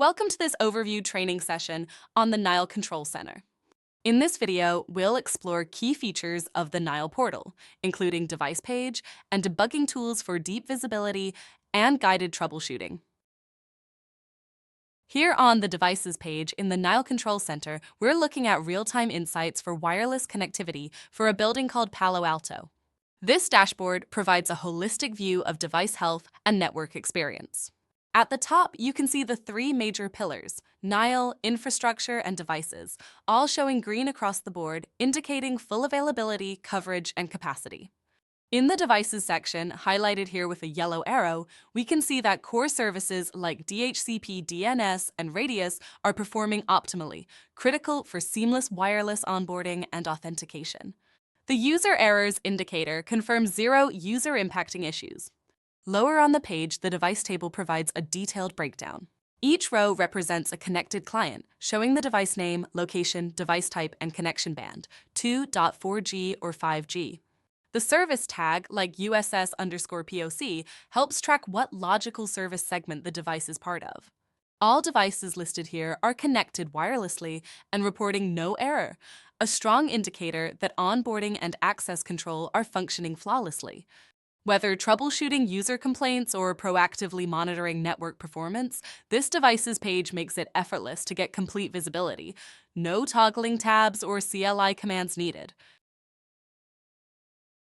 Welcome to this overview training session on the Nile Control Center. In this video, we'll explore key features of the Nile Portal, including device page and debugging tools for deep visibility and guided troubleshooting. Here on the Devices page in the Nile Control Center, we're looking at real-time insights for wireless connectivity for a building called Palo Alto. This dashboard provides a holistic view of device health and network experience. At the top, you can see the three major pillars, Nile, infrastructure, and devices, all showing green across the board, indicating full availability, coverage, and capacity. In the devices section, highlighted here with a yellow arrow, we can see that core services like DHCP DNS and Radius are performing optimally, critical for seamless wireless onboarding and authentication. The user errors indicator confirms zero user-impacting issues. Lower on the page, the device table provides a detailed breakdown. Each row represents a connected client, showing the device name, location, device type, and connection band, 2.4G or 5G. The service tag, like USS_POC, helps track what logical service segment the device is part of. All devices listed here are connected wirelessly and reporting no error, a strong indicator that onboarding and access control are functioning flawlessly. Whether troubleshooting user complaints or proactively monitoring network performance, this devices page makes it effortless to get complete visibility. No toggling tabs or CLI commands needed.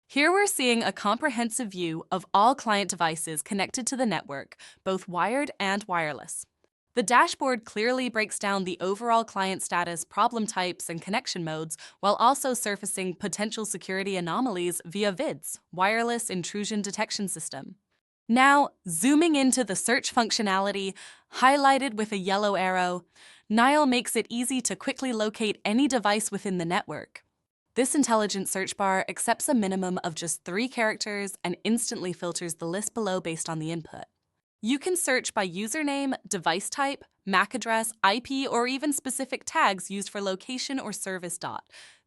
Here we're seeing a comprehensive view of all client devices connected to the network, both wired and wireless. The dashboard clearly breaks down the overall client status, problem types, and connection modes, while also surfacing potential security anomalies via VIDS, Wireless Intrusion Detection System. Now, zooming into the search functionality, highlighted with a yellow arrow, Nile makes it easy to quickly locate any device within the network. This intelligent search bar accepts a minimum of just 3 characters and instantly filters the list below based on the input. You can search by username, device type, MAC address, IP, or even specific tags used for location or service dot.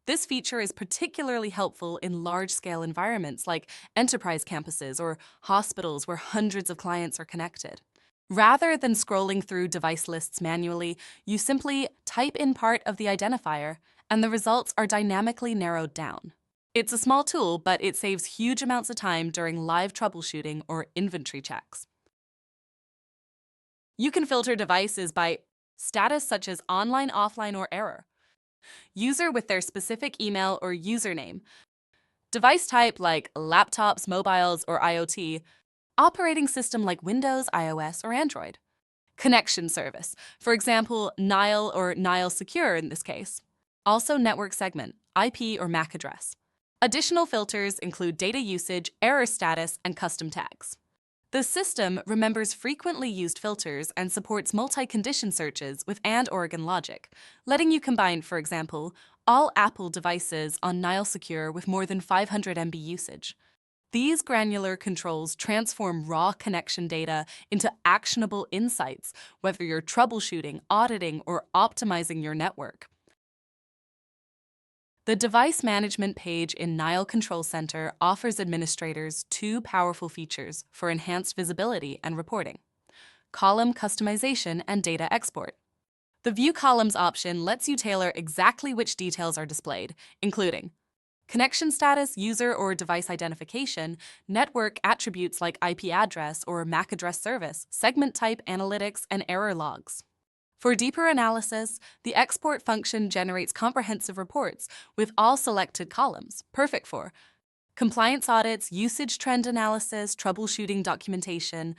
This feature is particularly helpful in large-scale environments like enterprise campuses or hospitals where hundreds of clients are connected. Rather than scrolling through device lists manually, you simply type in part of the identifier, and the results are dynamically narrowed down. It's a small tool, but it saves huge amounts of time during live troubleshooting or inventory checks. You can filter devices by status such as online, offline, or error, user with their specific email or username, device type like laptops, mobiles, or IoT, operating system like Windows, iOS, or Android, connection service, for example, Nile or Nile Secure in this case, also network segment, IP or MAC address. Additional filters include data usage, error status, and custom tags. The system remembers frequently used filters and supports multi-condition searches with and/or logic, letting you combine, for example, all Apple devices on Nile Secure with more than 500 MB usage. These granular controls transform raw connection data into actionable insights, whether you're troubleshooting, auditing, or optimizing your network. The device management page in Nile Control Center offers administrators 2 powerful features for enhanced visibility and reporting: column customization and data export. The View Columns option lets you tailor exactly which details are displayed, including connection status, user or device identification, network attributes like IP address or MAC address service, segment type, analytics, and error logs. For deeper analysis, the export function generates comprehensive reports with all selected columns, perfect for compliance audits, usage trend analysis, troubleshooting documentation.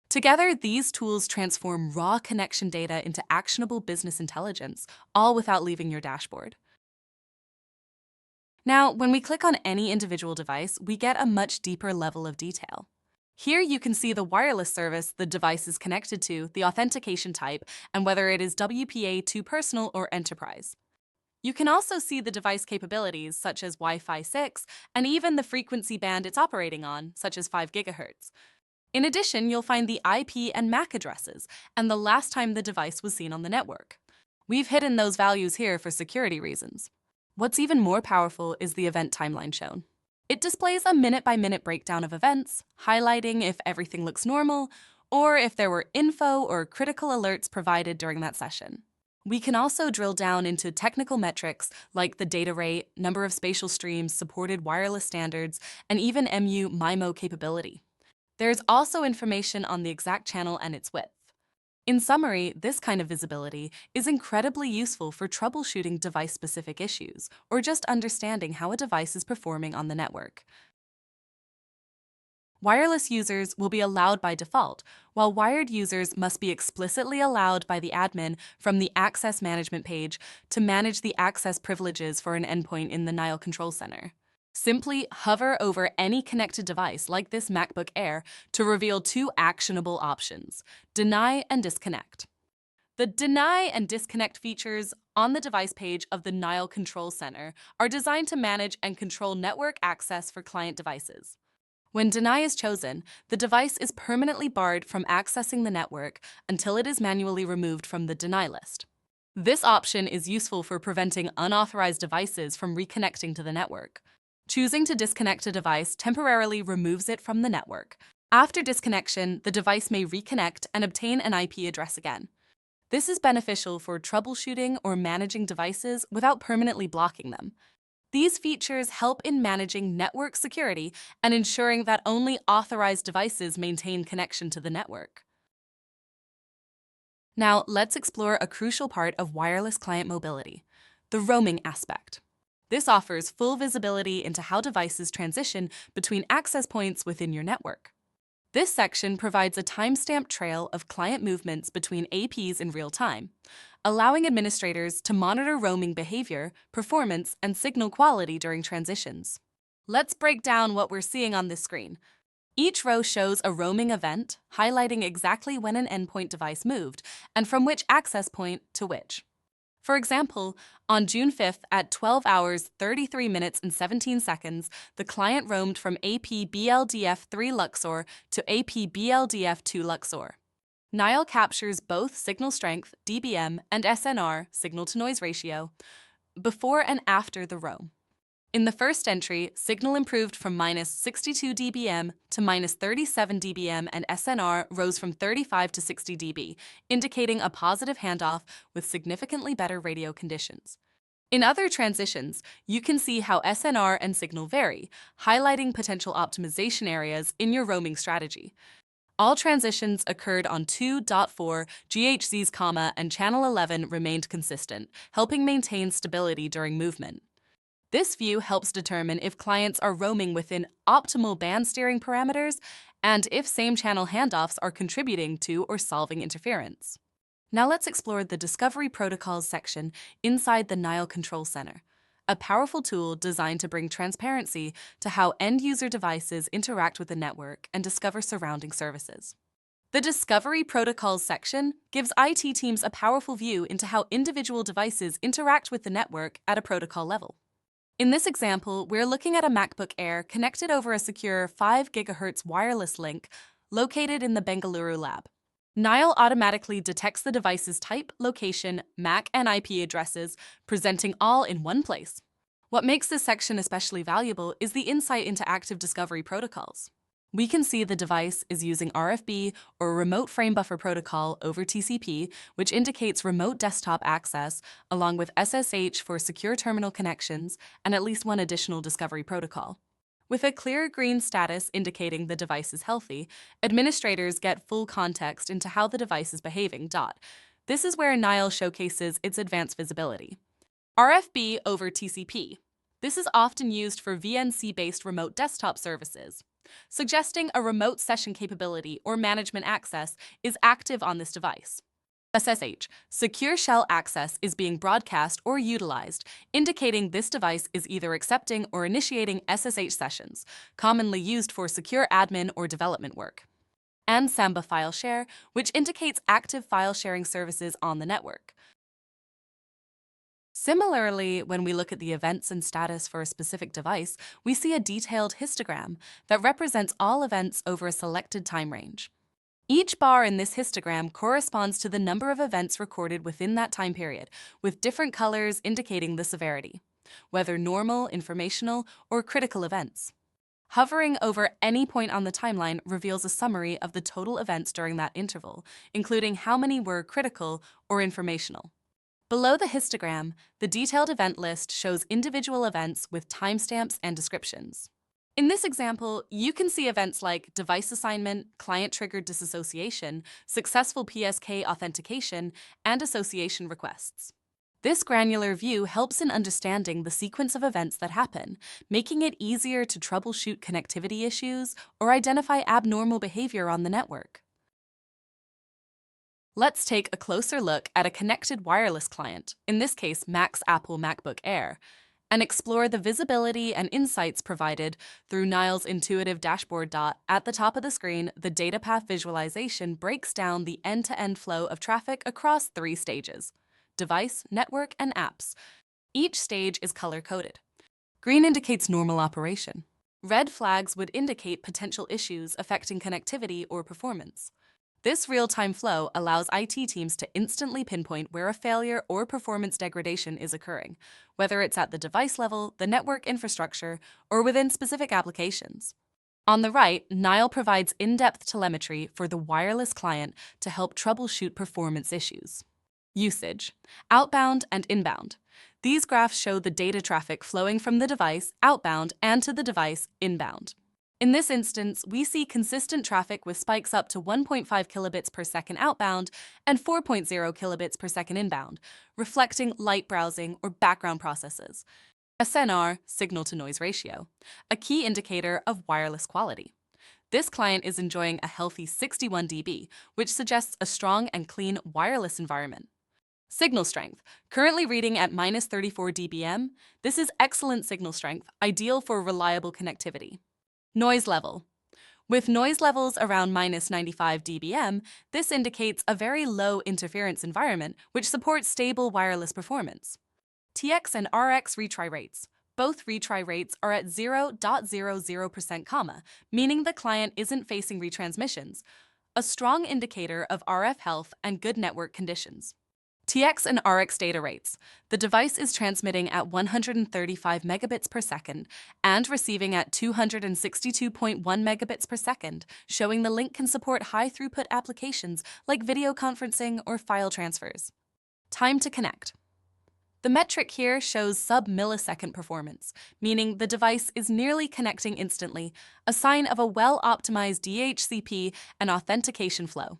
Together, these tools transform raw connection data into actionable business intelligence, all without leaving your dashboard. Now, when we click on any individual device, we get a much deeper level of detail. Here you can see the wireless service the device is connected to, the authentication type, and whether it is WPA2 personal or enterprise. You can also see the device capabilities such as Wi-Fi 6 and even the frequency band it's operating on, such as 5 GHz. In addition, you'll find the IP and MAC addresses and the last time the device was seen on the network. We've hidden those values here for security reasons. What's even more powerful is the event timeline shown. It displays a minute-by-minute breakdown of events, highlighting if everything looks normal or if there were info or critical alerts provided during that session. We can also drill down into technical metrics like the data rate, number of spatial streams, supported wireless standards, and even MU-MIMO capability. There's also information on the exact channel and its width. In summary, this kind of visibility is incredibly useful for troubleshooting device-specific issues or just understanding how a device is performing on the network. Wireless users will be allowed by default, while wired users must be explicitly allowed by the admin from the Access Management page to manage the access privileges for an endpoint in the Nile Control Center. Simply hover over any connected device like this MacBook Air to reveal two actionable options: deny and disconnect. The deny and disconnect features on the device page of the Nile Control Center are designed to manage and control network access for client devices. When deny is chosen, the device is permanently barred from accessing the network until it is manually removed from the deny list. This option is useful for preventing unauthorized devices from reconnecting to the network. Choosing to disconnect a device temporarily removes it from the network. After disconnection, the device may reconnect and obtain an IP address again. This is beneficial for troubleshooting or managing devices without permanently blocking them. These features help in managing network security and ensuring that only authorized devices maintain connection to the network. Now, let's explore a crucial part of wireless client mobility: the roaming aspect. This offers full visibility into how devices transition between access points within your network. This section provides a timestamp trail of client movements between APs in real time, allowing administrators to monitor roaming behavior, performance, and signal quality during transitions. Let's break down what we're seeing on this screen. Each row shows a roaming event, highlighting exactly when an endpoint device moved and from which access point to which. For example, on June 5th at 12 hours, 33 minutes and 17 seconds, the client roamed from AP BLDF3 Luxor to AP BLDF2 Luxor. Nile captures both signal strength, dBm, and SNR, signal-to-noise ratio, before and after the roam. In the first entry, signal improved from minus 62 dBm to minus 37 dBm, and SNR rose from 35 to 60 dB, indicating a positive handoff with significantly better radio conditions. In other transitions, you can see how SNR and signal vary, highlighting potential optimization areas in your roaming strategy. All transitions occurred on 2.4 GHzs, and channel 11 remained consistent, helping maintain stability during movement. This view helps determine if clients are roaming within optimal band steering parameters and if same-channel handoffs are contributing to or solving interference. Now let's explore the Discovery Protocols section inside the Nile Control Center, a powerful tool designed to bring transparency to how end-user devices interact with the network and discover surrounding services. The Discovery Protocols section gives IT teams a powerful view into how individual devices interact with the network at a protocol level. In this example, we're looking at a MacBook Air connected over a secure 5 GHz wireless link located in the Bengaluru lab. Nile automatically detects the device's type, location, MAC, and IP addresses, presenting all in one place. What makes this section especially valuable is the insight into active discovery protocols. We can see the device is using RFB, or Remote Frame Buffer Protocol, over TCP, which indicates remote desktop access, along with SSH for secure terminal connections and at least one additional discovery protocol. With a clear green status indicating the device is healthy, administrators get full context into how the device is behaving. This is where Nile showcases its advanced visibility. RFB over TCP. This is often used for VNC-based remote desktop services, suggesting a remote session capability or management access is active on this device. SSH, Secure Shell Access, is being broadcast or utilized, indicating this device is either accepting or initiating SSH sessions, commonly used for secure admin or development work. And Samba File Share, which indicates active file sharing services on the network. Similarly, when we look at the events and status for a specific device, we see a detailed histogram that represents all events over a selected time range. Each bar in this histogram corresponds to the number of events recorded within that time period, with different colors indicating the severity, whether normal, informational, or critical events. Hovering over any point on the timeline reveals a summary of the total events during that interval, including how many were critical or informational. Below the histogram, the detailed event list shows individual events with timestamps and descriptions. In this example, you can see events like device assignment, client-triggered disassociation, successful PSK authentication, and association requests. This granular view helps in understanding the sequence of events that happen, making it easier to troubleshoot connectivity issues or identify abnormal behavior on the network. Let's take a closer look at a connected wireless client, in this case Mac's Apple MacBook Air, and explore the visibility and insights provided through Nile's intuitive dashboard. At the top of the screen, the data path visualization breaks down the end-to-end flow of traffic across 3 stages: device, network, and apps. Each stage is color-coded. Green indicates normal operation. Red flags would indicate potential issues affecting connectivity or performance. This real-time flow allows IT teams to instantly pinpoint where a failure or performance degradation is occurring, whether it's at the device level, the network infrastructure, or within specific applications. On the right, Nile provides in-depth telemetry for the wireless client to help troubleshoot performance issues. Usage, outbound and inbound. These graphs show the data traffic flowing from the device outbound and to the device inbound. In this instance, we see consistent traffic with spikes up to 1.5 kilobits per second outbound and 4.0 kilobits per second inbound, reflecting light browsing or background processes. SNR, signal-to-noise ratio, a key indicator of wireless quality. This client is enjoying a healthy 61 dB, which suggests a strong and clean wireless environment. Signal strength, currently reading at -34 dBm. This is excellent signal strength, ideal for reliable connectivity. Noise level. With noise levels around -95 dBm, this indicates a very low interference environment which supports stable wireless performance. TX and RX retry rates. Both retry rates are at 0.00%, meaning the client isn't facing retransmissions, a strong indicator of RF health and good network conditions. TX and RX data rates. The device is transmitting at 135 megabits per second and receiving at 262.1 megabits per second, showing the link can support high-throughput applications like video conferencing or file transfers. Time to connect. The metric here shows sub-millisecond performance, meaning the device is nearly connecting instantly, a sign of a well-optimized DHCP and authentication flow.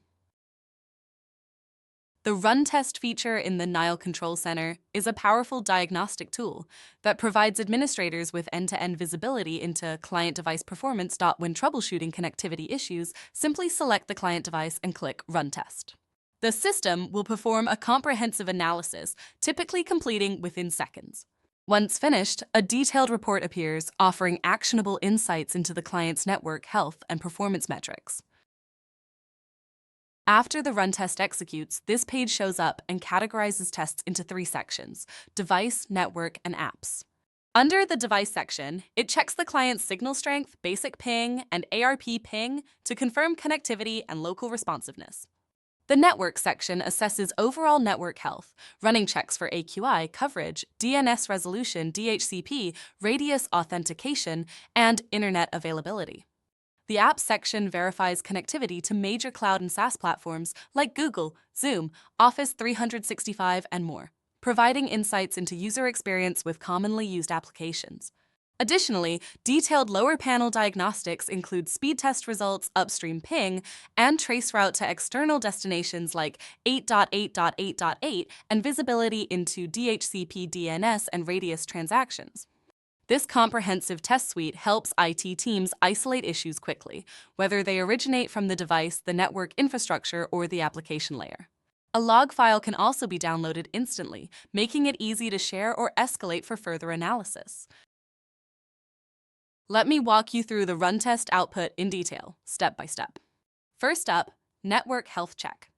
The Run Test feature in the Nile Control Center is a powerful diagnostic tool that provides administrators with end-to-end visibility into client device performance. When troubleshooting connectivity issues, simply select the client device and click Run Test. The system will perform a comprehensive analysis, typically completing within seconds. Once finished, a detailed report appears, offering actionable insights into the client's network health and performance metrics. After the run test executes, this page shows up and categorizes tests into 3 sections: device, network, and apps. Under the device section, it checks the client's signal strength, basic ping, and ARP ping to confirm connectivity and local responsiveness. The network section assesses overall network health, running checks for AQI, coverage, DNS resolution, DHCP, radius authentication, and internet availability. The Apps section verifies connectivity to major cloud and SaaS platforms like Google, Zoom, Office 365, and more, providing insights into user experience with commonly used applications. Additionally, detailed lower panel diagnostics include speed test results, upstream ping, and traceroute to external destinations like 8.8.8.8 and visibility into DHCP DNS and radius transactions. This comprehensive test suite helps IT teams isolate issues quickly, whether they originate from the device, the network infrastructure, or the application layer. A log file can also be downloaded instantly, making it easy to share or escalate for further analysis. Let me walk you through the run test output in detail, step by step. First up, network health check.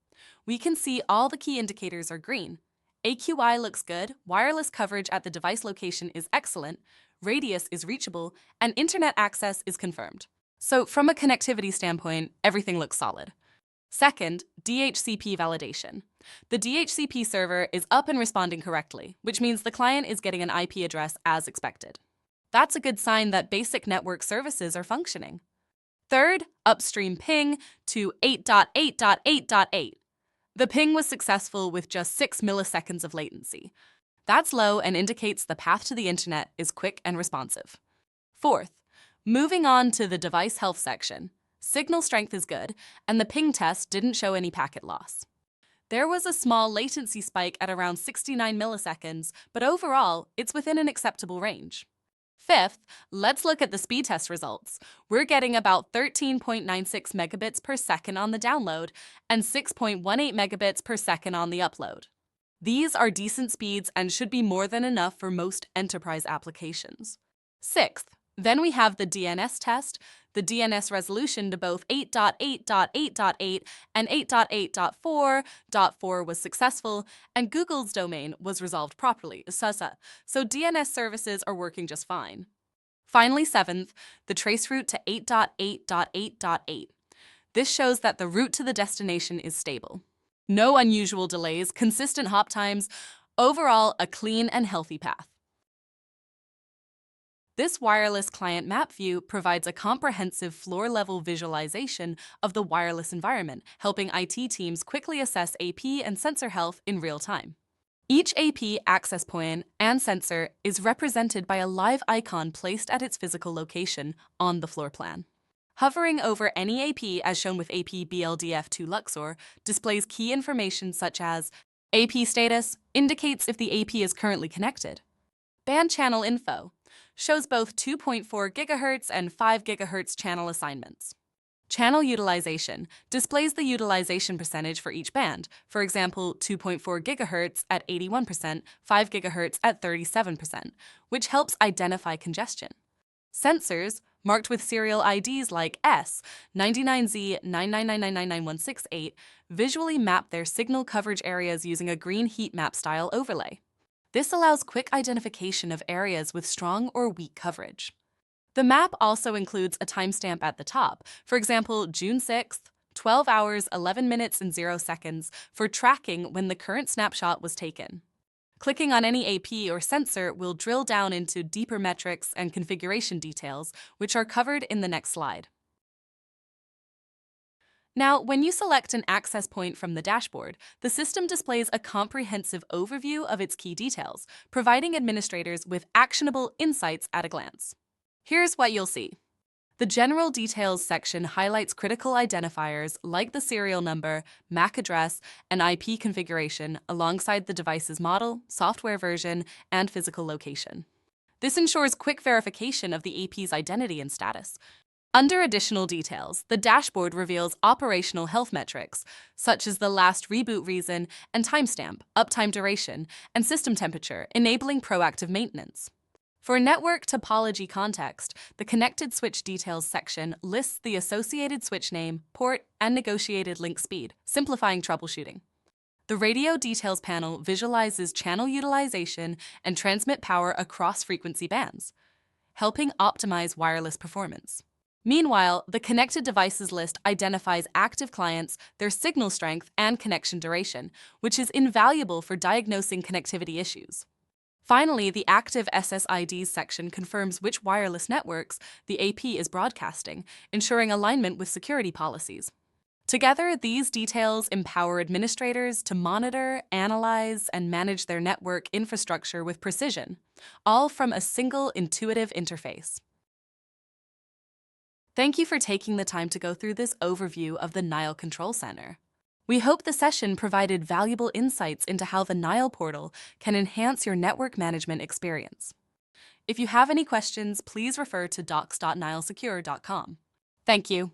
We can see all the key indicators are green. AQI looks good, wireless coverage at the device location is excellent, radius is reachable, and internet access is confirmed. So from a connectivity standpoint, everything looks solid. Second, DHCP validation. The DHCP server is up and responding correctly, which means the client is getting an IP address as expected. That's a good sign that basic network services are functioning. Third, upstream ping to 8.8.8.8. The ping was successful with just 6 milliseconds of latency. That's low and indicates the path to the internet is quick and responsive. Fourth, moving on to the device health section. Signal strength is good, and the ping test didn't show any packet loss. There was a small latency spike at around 69 milliseconds, but overall, it's within an acceptable range. Fifth, let's look at the speed test results. We're getting about 13.96 megabits per second on the download and 6.18 megabits per second on the upload. These are decent speeds and should be more than enough for most enterprise applications. Sixth, then we have the DNS test. The DNS resolution to both 8.8.8.8 and 8.8.4.4 was successful, and Google's domain was resolved properly, so DNS services are working just fine. Finally, seventh, the traceroute to 8.8.8.8. This shows that the route to the destination is stable. No unusual delays, consistent hop times, overall a clean and healthy path. This wireless client map view provides a comprehensive floor-level visualization of the wireless environment, helping IT teams quickly assess AP and sensor health in real time. Each AP access point and sensor is represented by a live icon placed at its physical location on the floor plan. Hovering over any AP, as shown with AP BLDF2 Luxor, displays key information such as AP status, indicates if the AP is currently connected. Band channel info shows both 2.4 GHz and 5 GHz channel assignments. Channel utilization displays the utilization percentage for each band, for example, 2.4 GHz at 81%, 5 GHz at 37%, which helps identify congestion. Sensors, marked with serial IDs like S99Z999999168, visually map their signal coverage areas using a green heat map style overlay. This allows quick identification of areas with strong or weak coverage. The map also includes a timestamp at the top, for example, June 6th, 12 hours, 11 minutes, and 0 seconds, for tracking when the current snapshot was taken. Clicking on any AP or sensor will drill down into deeper metrics and configuration details, which are covered in the next slide. Now, when you select an access point from the dashboard, the system displays a comprehensive overview of its key details, providing administrators with actionable insights at a glance. Here's what you'll see. The General Details section highlights critical identifiers like the serial number, MAC address, and IP configuration alongside the device's model, software version, and physical location. This ensures quick verification of the AP's identity and status. Under Additional Details, the dashboard reveals operational health metrics, such as the last reboot reason and timestamp, uptime duration, and system temperature, enabling proactive maintenance. For network topology context, the Connected Switch Details section lists the associated switch name, port, and negotiated link speed, simplifying troubleshooting. The Radio Details panel visualizes channel utilization and transmit power across frequency bands, helping optimize wireless performance. Meanwhile, the Connected Devices list identifies active clients, their signal strength, and connection duration, which is invaluable for diagnosing connectivity issues. Finally, the Active SSIDs section confirms which wireless networks the AP is broadcasting, ensuring alignment with security policies. Together, these details empower administrators to monitor, analyze, and manage their network infrastructure with precision, all from a single intuitive interface. Thank you for taking the time to go through this overview of the Nile Control Center. We hope the session provided valuable insights into how the Nile Portal can enhance your network management experience. If you have any questions, please refer to docs.nilesecure.com. Thank you.